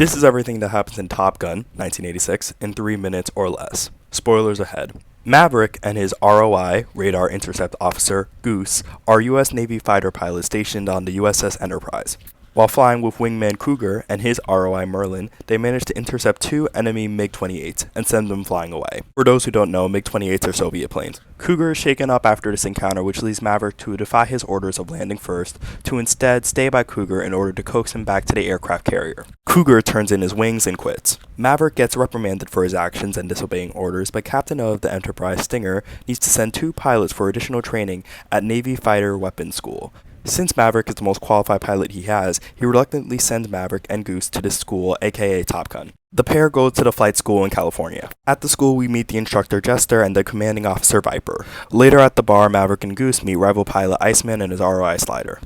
This is everything that happens in Top Gun 1986 in 3 minutes or less. Spoilers ahead. Maverick and his ROI, Radar Intercept Officer, Goose, are U.S. Navy fighter pilots stationed on the USS Enterprise. While flying with wingman Cougar and his ROI Merlin, they managed to intercept 2 enemy MiG-28s and send them flying away. For those who don't know, MiG-28s are Soviet planes. Cougar is shaken up after this encounter, which leads Maverick to defy his orders of landing first, to instead stay by Cougar in order to coax him back to the aircraft carrier. Cougar turns in his wings and quits. Maverick gets reprimanded for his actions and disobeying orders, but Captain of the Enterprise Stinger needs to send 2 pilots for additional training at Navy Fighter Weapons School. Since Maverick is the most qualified pilot he has, he reluctantly sends Maverick and Goose to this school, aka Top Gun. The pair go to the flight school in California. At the school, we meet the instructor Jester and the commanding officer Viper. Later at the bar, Maverick and Goose meet rival pilot Iceman and his ROI Slider.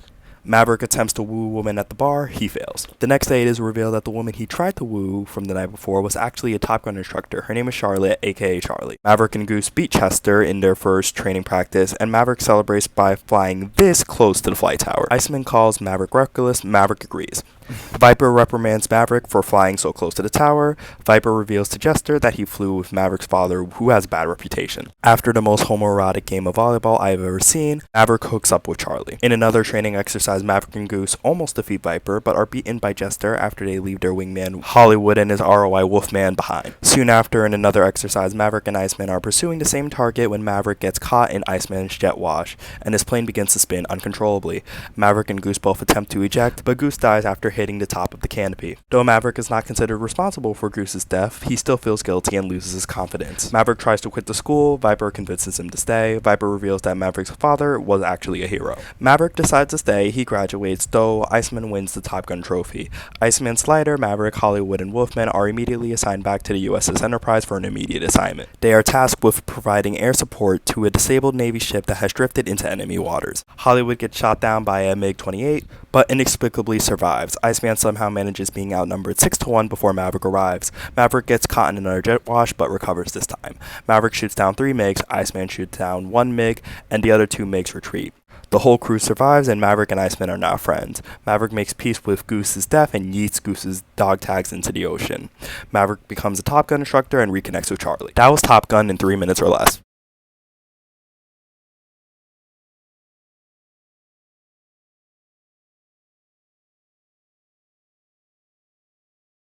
Maverick attempts to woo a woman at the bar, he fails. The next day it is revealed that the woman he tried to woo from the night before was actually a Top Gun instructor. Her name is Charlotte, aka Charlie. Maverick and Goose beat Chester in their first training practice, and Maverick celebrates by flying this close to the flight tower. Iceman calls Maverick reckless, Maverick agrees. Viper reprimands Maverick for flying so close to the tower. Viper reveals to Jester that he flew with Maverick's father, who has a bad reputation. After the most homoerotic game of volleyball I've ever seen, Maverick hooks up with Charlie. In another training exercise, Maverick and Goose almost defeat Viper, but are beaten by Jester after they leave their wingman Hollywood and his ROI Wolfman behind. Soon after, in another exercise, Maverick and Iceman are pursuing the same target when Maverick gets caught in Iceman's jet wash, and his plane begins to spin uncontrollably. Maverick and Goose both attempt to eject, but Goose dies after hitting the top of the canopy. Though Maverick is not considered responsible for Goose's death, he still feels guilty and loses his confidence. Maverick tries to quit the school. Viper convinces him to stay. Viper reveals that Maverick's father was actually a hero. Maverick decides to stay. He graduates, though Iceman wins the Top Gun trophy. Iceman, Slider, Maverick, Hollywood, and Wolfman are immediately assigned back to the USS Enterprise for an immediate assignment. They are tasked with providing air support to a disabled Navy ship that has drifted into enemy waters. Hollywood gets shot down by a MiG-28, but inexplicably survives. Iceman somehow manages being outnumbered 6-1 before Maverick arrives. Maverick gets caught in another jet wash, but recovers this time. Maverick shoots down 3 MiGs, Iceman shoots down 1 MiG, and the other 2 MiGs retreat. The whole crew survives, and Maverick and Iceman are now friends. Maverick makes peace with Goose's death and yeets Goose's dog tags into the ocean. Maverick becomes a Top Gun instructor and reconnects with Charlie. That was Top Gun in 3 minutes or less.